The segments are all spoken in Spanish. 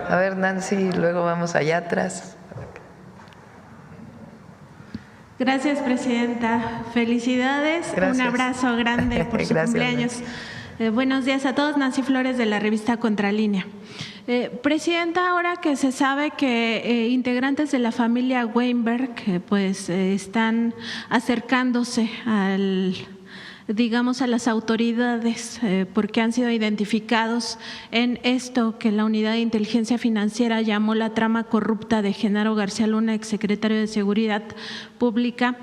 A ver, Nancy, luego vamos allá atrás. Gracias, presidenta. Felicidades. Gracias. Un abrazo grande por su cumpleaños. Buenos días a todos. Nancy Flores, de la revista Contralínea. Presidenta, ahora que se sabe que integrantes de la familia Weinberg están acercándose a las autoridades porque han sido identificados en esto que la Unidad de Inteligencia Financiera llamó la trama corrupta de Genaro García Luna, exsecretario de Seguridad Pública.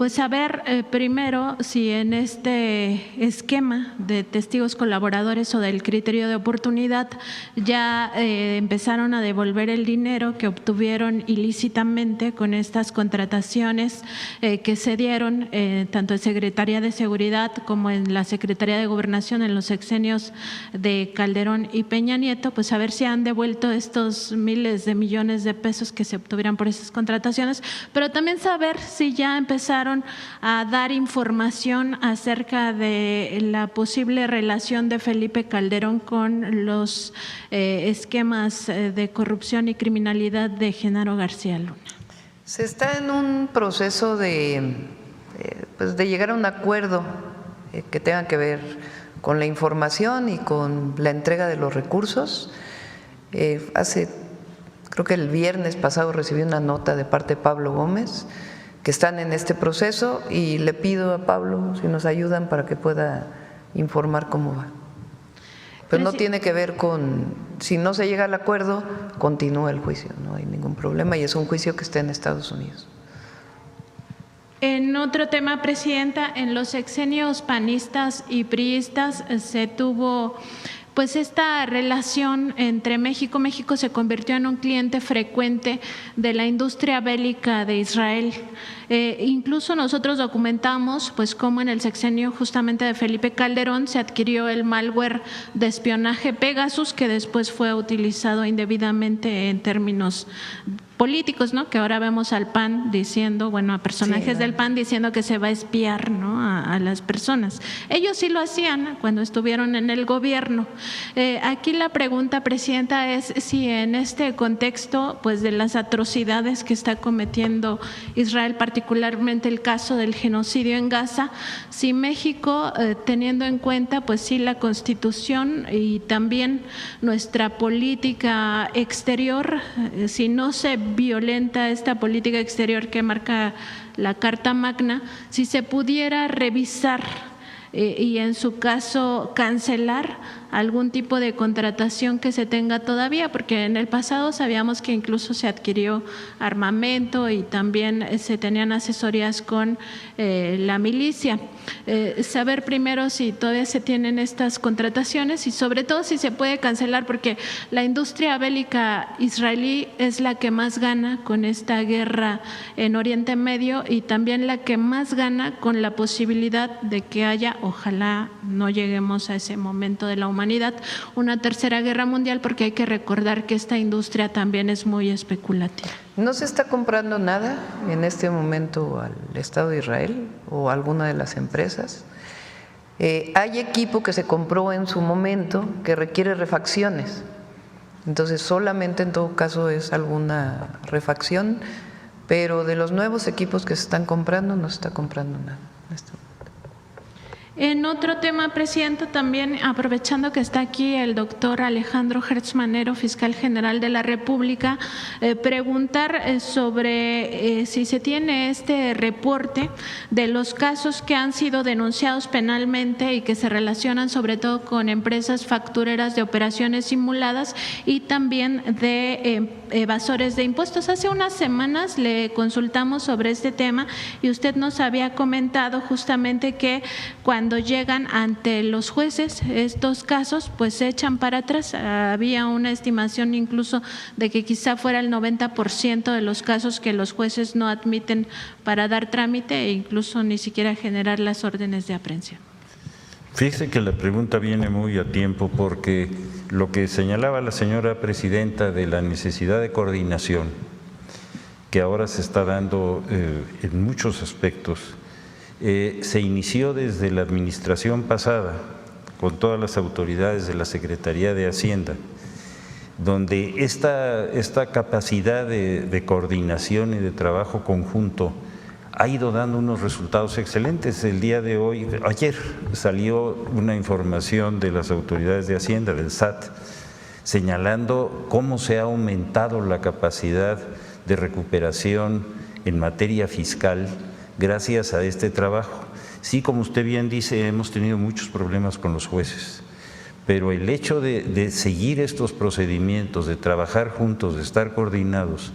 Saber primero si en este esquema de testigos colaboradores o del criterio de oportunidad ya empezaron a devolver el dinero que obtuvieron ilícitamente con estas contrataciones que se dieron tanto en Secretaría de Seguridad como en la Secretaría de Gobernación en los sexenios de Calderón y Peña Nieto, pues a ver si han devuelto estos miles de millones de pesos que se obtuvieran por esas contrataciones, pero también saber si ya empezaron a dar información acerca de la posible relación de Felipe Calderón con los esquemas de corrupción y criminalidad de Genaro García Luna. Se está en un proceso de llegar a un acuerdo que tenga que ver con la información y con la entrega de los recursos. Creo que el viernes pasado recibí una nota de parte de Pablo Gómez que están en este proceso y le pido a Pablo si nos ayudan para que pueda informar cómo va. Pero no tiene que ver con, si no se llega al acuerdo, continúa el juicio, no hay ningún problema y es un juicio que está en Estados Unidos. En otro tema, presidenta, en los sexenios panistas y priistas se tuvo esta relación entre México. México se convirtió en un cliente frecuente de la industria bélica de Israel. Incluso nosotros documentamos cómo en el sexenio justamente de Felipe Calderón se adquirió el malware de espionaje Pegasus, que después fue utilizado indebidamente en términos políticos, ¿no? Que ahora vemos al PAN diciendo, a personajes del PAN diciendo que se va a espiar, ¿no? a las personas. Ellos sí lo hacían cuando estuvieron en el gobierno. Aquí la pregunta, presidenta, es si en este contexto de las atrocidades que está cometiendo Israel, particularmente el caso del genocidio en Gaza, si México, teniendo en cuenta sí la Constitución y también nuestra política exterior, si no se violenta esta política exterior que marca la Carta Magna, si se pudiera revisar y en su caso cancelar algún tipo de contratación que se tenga todavía, porque en el pasado sabíamos que incluso se adquirió armamento y también se tenían asesorías con la milicia. Saber primero si todavía se tienen estas contrataciones y sobre todo si se puede cancelar, porque la industria bélica israelí es la que más gana con esta guerra en Oriente Medio y también la que más gana con la posibilidad de que haya, ojalá no lleguemos a ese momento de la humanidad, una tercera guerra mundial, porque hay que recordar que esta industria también es muy especulativa. ¿No se está comprando nada en este momento al Estado de Israel o a alguna de las empresas? Hay equipo que se compró en su momento que requiere refacciones, entonces solamente en todo caso es alguna refacción, pero de los nuevos equipos que se están comprando no se está comprando nada. En otro tema, presidenta, también aprovechando que está aquí el doctor Alejandro Hertz Manero, fiscal general de la República, preguntar sobre si se tiene este reporte de los casos que han sido denunciados penalmente y que se relacionan sobre todo con empresas factureras de operaciones simuladas y también de evasores de impuestos. Hace unas semanas le consultamos sobre este tema y usted nos había comentado justamente que cuando llegan ante los jueces estos casos, se echan para atrás. Había una estimación incluso de que quizá fuera el 90% de los casos que los jueces no admiten para dar trámite e incluso ni siquiera generar las órdenes de aprehensión. Fíjese que la pregunta viene muy a tiempo porque lo que señalaba la señora presidenta de la necesidad de coordinación que ahora se está dando en muchos aspectos, se inició desde la administración pasada con todas las autoridades de la Secretaría de Hacienda, donde esta capacidad de coordinación y de trabajo conjunto ha ido dando unos resultados excelentes. El día de hoy, ayer, salió una información de las autoridades de Hacienda, del SAT, señalando cómo se ha aumentado la capacidad de recuperación en materia fiscal gracias a este trabajo. Sí, como usted bien dice, hemos tenido muchos problemas con los jueces, pero el hecho de seguir estos procedimientos, de trabajar juntos, de estar coordinados,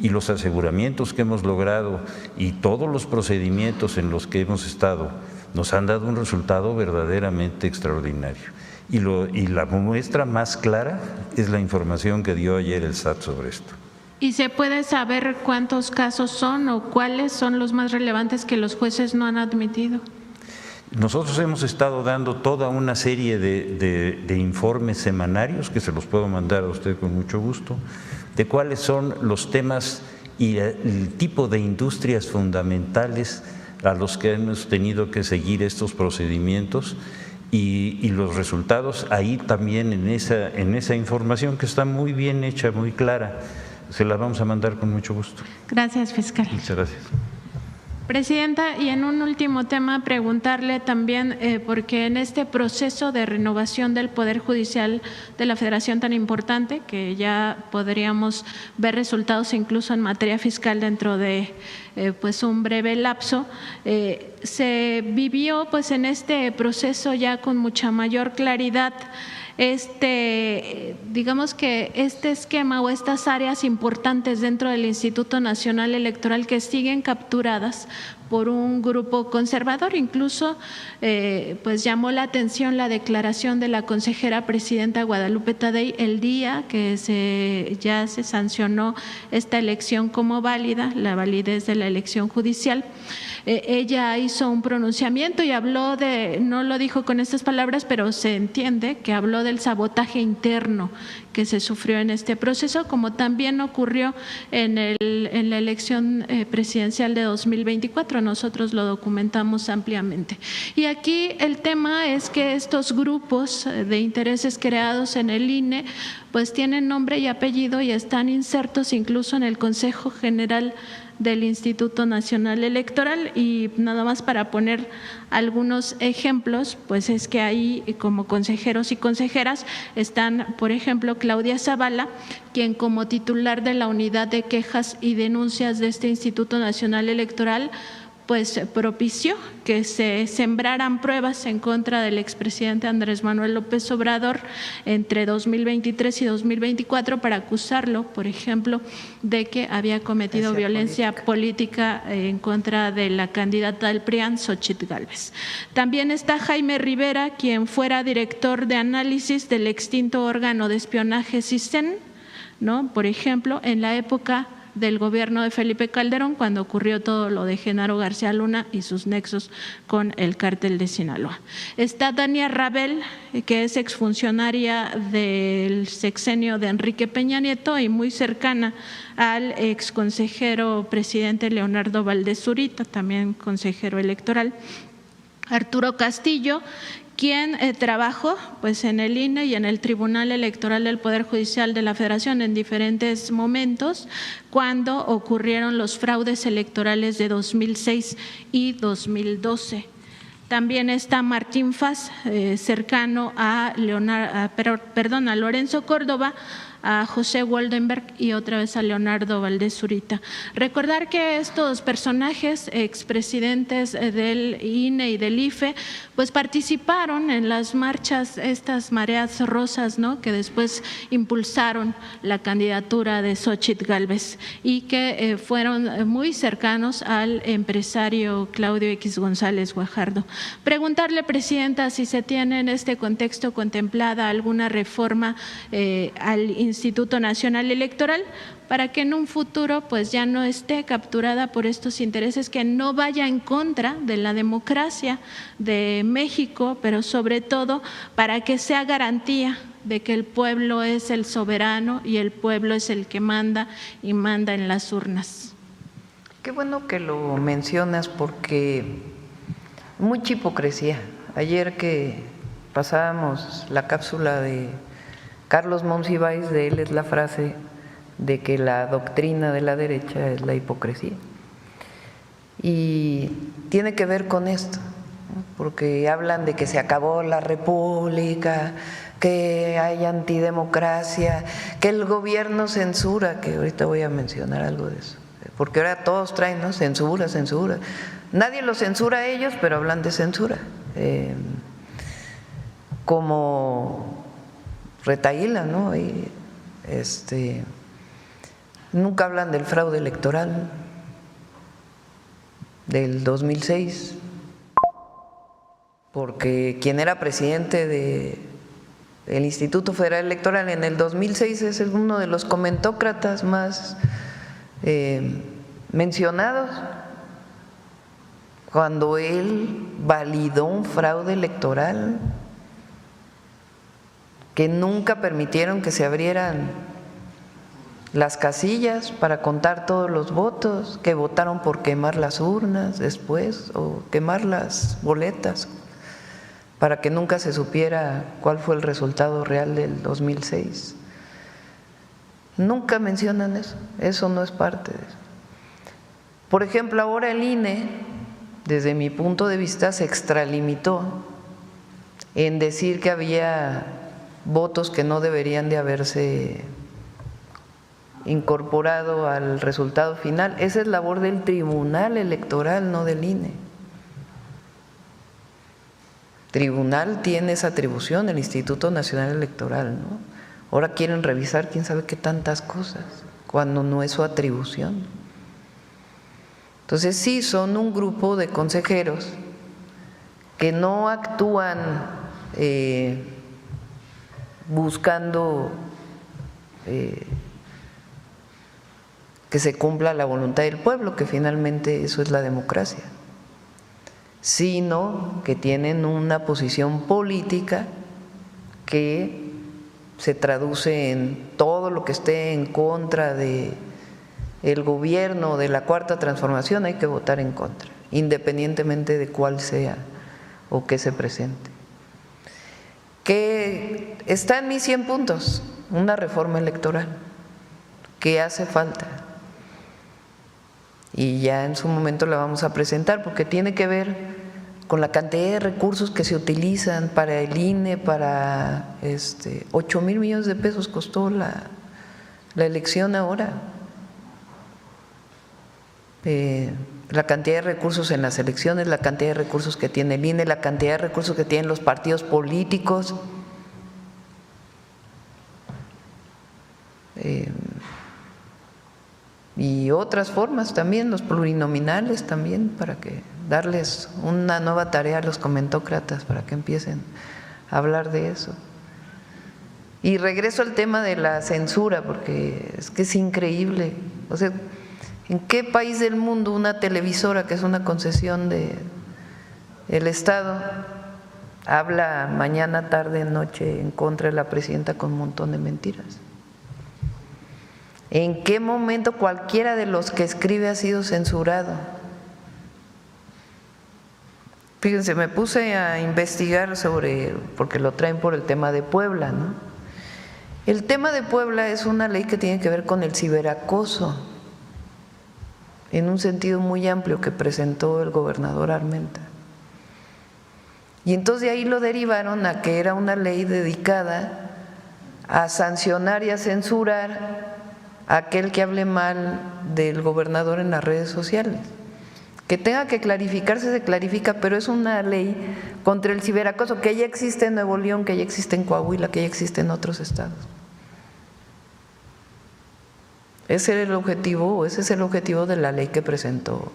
y los aseguramientos que hemos logrado y todos los procedimientos en los que hemos estado nos han dado un resultado verdaderamente extraordinario. Y la muestra más clara es la información que dio ayer el SAT sobre esto. ¿Y se puede saber cuántos casos son o cuáles son los más relevantes que los jueces no han admitido? Nosotros hemos estado dando toda una serie de informes semanarios que se los puedo mandar a usted con mucho gusto, de cuáles son los temas y el tipo de industrias fundamentales a los que hemos tenido que seguir estos procedimientos y los resultados ahí también en esa información que está muy bien hecha, muy clara. Se la vamos a mandar con mucho gusto. Gracias, fiscal. Muchas gracias. Presidenta, y en un último tema, preguntarle también, porque en este proceso de renovación del Poder Judicial de la Federación tan importante, que ya podríamos ver resultados incluso en materia fiscal dentro de pues un breve lapso, se vivió pues en este proceso ya con mucha mayor claridad digamos que este esquema o estas áreas importantes dentro del Instituto Nacional Electoral que siguen capturadas por un grupo conservador. Incluso pues llamó la atención la declaración de la consejera presidenta Guadalupe Tadei el día que ya se sancionó esta elección como válida, la validez de la elección judicial. Ella hizo un pronunciamiento y habló no lo dijo con estas palabras, pero se entiende que habló del sabotaje interno que se sufrió en este proceso, como también ocurrió en la elección presidencial de 2024. Nosotros lo documentamos ampliamente. Y aquí el tema es que estos grupos de intereses creados en el INE pues tienen nombre y apellido y están insertos incluso en el Consejo General del Instituto Nacional Electoral. Y nada más para poner algunos ejemplos, pues es que ahí como consejeros y consejeras están, por ejemplo, Claudia Zavala, quien como titular de la Unidad de Quejas y Denuncias de este Instituto Nacional Electoral pues propició que se sembraran pruebas en contra del expresidente Andrés Manuel López Obrador entre 2023 y 2024 para acusarlo, por ejemplo, de que había cometido violencia política en contra de la candidata del PRIAN, Xóchitl Gálvez. También está Jaime Rivera, quien fuera director de análisis del extinto órgano de espionaje CISEN, ¿no? Por ejemplo, en la época del gobierno de Felipe Calderón, cuando ocurrió todo lo de Genaro García Luna y sus nexos con el cártel de Sinaloa. Está Dania Rabel, que es exfuncionaria del sexenio de Enrique Peña Nieto y muy cercana al exconsejero presidente Leonardo Valdés Zurita, también consejero electoral. Arturo Castillo, quien trabajó pues en el INE y en el Tribunal Electoral del Poder Judicial de la Federación en diferentes momentos cuando ocurrieron los fraudes electorales de 2006 y 2012. También está Martín Faz, cercano a Lorenzo Córdoba, a José Woldenberg y otra vez a Leonardo Valdés Zurita. Recordar que estos personajes, expresidentes del INE y del IFE, pues participaron en las marchas, estas mareas rosas, ¿no?, que después impulsaron la candidatura de Xóchitl Gálvez y que fueron muy cercanos al empresario Claudio X González Guajardo. Preguntarle, Presidenta, si se tiene en este contexto contemplada alguna reforma al Instituto Nacional Electoral para que en un futuro pues ya no esté capturada por estos intereses, que no vaya en contra de la democracia de México, pero sobre todo para que sea garantía de que el pueblo es el soberano y el pueblo es el que manda y manda en las urnas. Qué bueno que lo mencionas porque mucha hipocresía. Ayer que pasábamos la cápsula de Carlos Monsiváis, de él es la frase de que la doctrina de la derecha es la hipocresía. Y tiene que ver con esto, ¿no? Porque hablan de que se acabó la república, que hay antidemocracia, que el gobierno censura, que ahorita voy a mencionar algo de eso, porque ahora todos traen, ¿no? Censura, censura. Nadie los censura a ellos, pero hablan de censura. Como retaíla, ¿no? Y nunca hablan del fraude electoral del 2006, porque quien era presidente del Instituto Federal Electoral en el 2006 es uno de los comentócratas más mencionados, cuando él validó un fraude electoral que nunca permitieron que se abrieran las casillas para contar todos los votos, que votaron por quemar las urnas después o quemar las boletas para que nunca se supiera cuál fue el resultado real del 2006. Nunca mencionan eso, eso no es parte de eso. Por ejemplo, ahora el INE, desde mi punto de vista, se extralimitó en decir que había votos que no deberían de haberse incorporado al resultado final. Esa es labor del Tribunal Electoral, no del INE. Tribunal tiene esa atribución, el Instituto Nacional Electoral, ¿no? Ahora quieren revisar quién sabe qué tantas cosas, cuando no es su atribución. Entonces sí, son un grupo de consejeros que no actúan buscando que se cumpla la voluntad del pueblo, que finalmente eso es la democracia, sino que tienen una posición política que se traduce en todo lo que esté en contra de el gobierno de la Cuarta Transformación, hay que votar en contra, independientemente de cuál sea o qué se presente. Que está en mis 100 puntos, una reforma electoral que hace falta y ya en su momento la vamos a presentar, porque tiene que ver con la cantidad de recursos que se utilizan para el INE, para 8,000 millones de pesos costó la elección ahora. La cantidad de recursos en las elecciones, la cantidad de recursos que tiene el INE, la cantidad de recursos que tienen los partidos políticos, y otras formas también, los plurinominales también, para que darles una nueva tarea a los comentócratas para que empiecen a hablar de eso. Y regreso al tema de la censura, porque es que es increíble. O sea, ¿en qué país del mundo una televisora, que es una concesión del Estado, habla mañana, tarde, noche en contra de la presidenta con un montón de mentiras? ¿En qué momento cualquiera de los que escribe ha sido censurado? Fíjense, me puse a investigar porque lo traen por el tema de Puebla, ¿no? El tema de Puebla es una ley que tiene que ver con el ciberacoso, en un sentido muy amplio que presentó el gobernador Armenta. Y entonces de ahí lo derivaron a que era una ley dedicada a sancionar y a censurar a aquel que hable mal del gobernador en las redes sociales. Que tenga que clarificarse, se clarifica, pero es una ley contra el ciberacoso que ya existe en Nuevo León, que ya existe en Coahuila, que ya existe en otros estados. Ese era el objetivo, o ese es el objetivo de la ley que presentó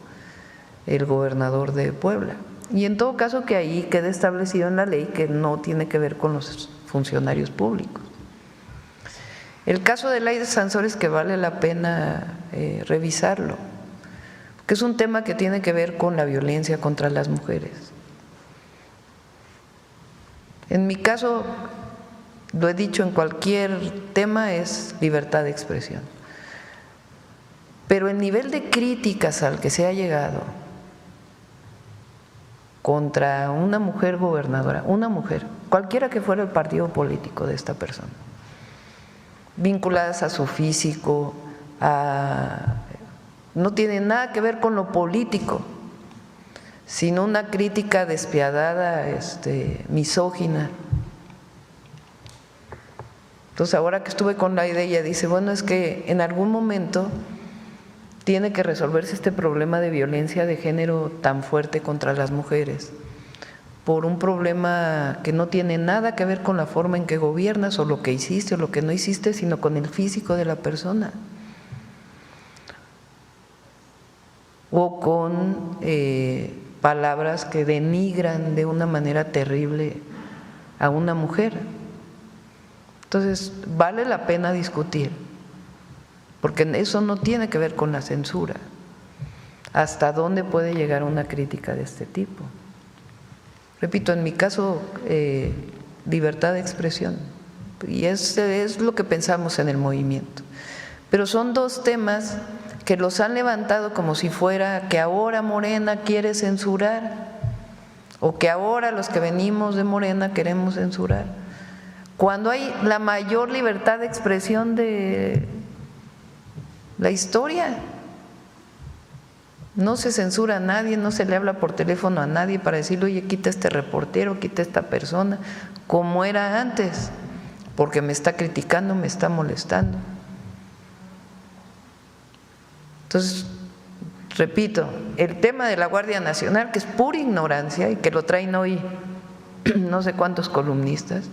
el gobernador de Puebla. Y en todo caso que ahí quede establecido en la ley que no tiene que ver con los funcionarios públicos. El caso de Laida Sansores, que vale la pena revisarlo, que es un tema que tiene que ver con la violencia contra las mujeres. En mi caso, lo he dicho en cualquier tema, es libertad de expresión. Pero el nivel de críticas al que se ha llegado contra una mujer gobernadora, una mujer, cualquiera que fuera el partido político de esta persona, vinculadas a su físico, no tiene nada que ver con lo político, sino una crítica despiadada, misógina. Entonces, ahora que estuve con Laida, ella dice, bueno, es que en algún momento tiene que resolverse este problema de violencia de género tan fuerte contra las mujeres, por un problema que no tiene nada que ver con la forma en que gobiernas o lo que hiciste o lo que no hiciste, sino con el físico de la persona. O con palabras que denigran de una manera terrible a una mujer. Entonces, vale la pena discutir, porque eso no tiene que ver con la censura. ¿Hasta dónde puede llegar una crítica de este tipo? Repito, en mi caso, libertad de expresión, y es lo que pensamos en el movimiento. Pero son dos temas que los han levantado como si fuera que ahora Morena quiere censurar, o que ahora los que venimos de Morena queremos censurar, cuando hay la mayor libertad de expresión de la historia. No se censura a nadie, no se le habla por teléfono a nadie para decirle, oye, quita este reportero, quita esta persona, como era antes, porque me está criticando, me está molestando. Entonces, repito, el tema de la Guardia Nacional, que es pura ignorancia y que lo traen hoy no sé cuántos columnistas,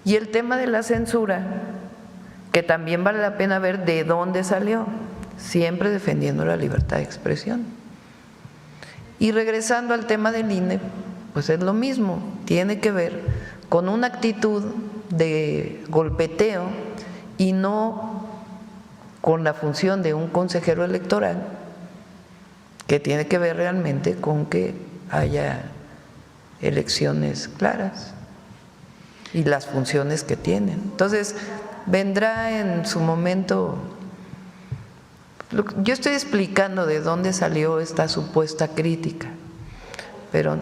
y el tema de la censura, que también vale la pena ver de dónde salió, siempre defendiendo la libertad de expresión. Y regresando al tema del INE, pues es lo mismo, tiene que ver con una actitud de golpeteo y no con la función de un consejero electoral, que tiene que ver realmente con que haya elecciones claras y las funciones que tienen. Entonces, vendrá en su momento. Yo estoy explicando de dónde salió esta supuesta crítica, pero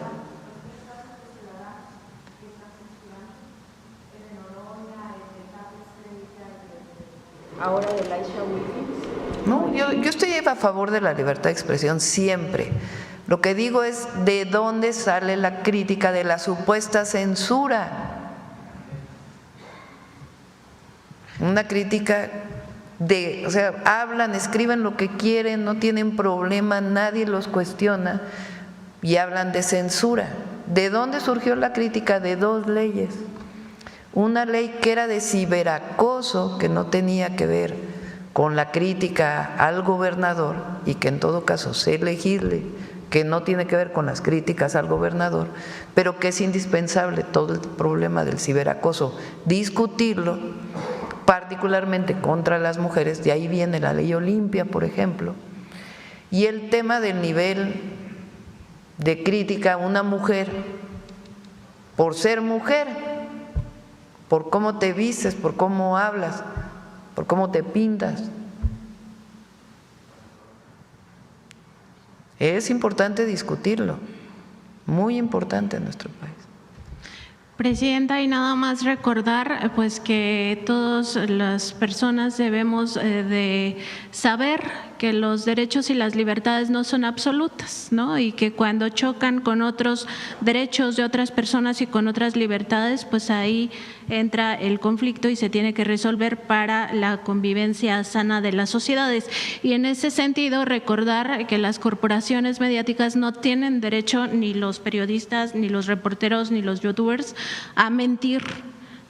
ahora de Laisha Williams. no, yo estoy a favor de la libertad de expresión siempre. Lo que digo es de dónde sale la crítica de la supuesta censura. Una crítica o sea, hablan, escriben lo que quieren, no tienen problema, nadie los cuestiona y hablan de censura. ¿De dónde surgió la crítica? De dos leyes. Una ley que era de ciberacoso, que no tenía que ver con la crítica al gobernador y que en todo caso se legisle, que no tiene que ver con las críticas al gobernador, pero que es indispensable todo el problema del ciberacoso, discutirlo, particularmente contra las mujeres, de ahí viene la ley Olimpia, por ejemplo, y el tema del nivel de crítica a una mujer por ser mujer, por cómo te vistes, por cómo hablas, por cómo te pintas. Es importante discutirlo, muy importante en nuestro país. Presidenta, y nada más recordar pues que todas las personas debemos de saber que los derechos y las libertades no son absolutas, ¿no? Y que cuando chocan con otros derechos de otras personas y con otras libertades, pues ahí entra el conflicto y se tiene que resolver para la convivencia sana de las sociedades. Y en ese sentido, recordar que las corporaciones mediáticas no tienen derecho, ni los periodistas, ni los reporteros, ni los youtubers, a mentir.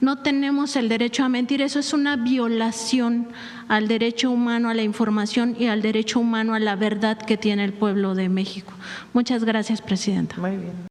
No tenemos el derecho a mentir, eso es una violación al derecho humano a la información y al derecho humano a la verdad que tiene el pueblo de México. Muchas gracias, Presidenta. Muy bien.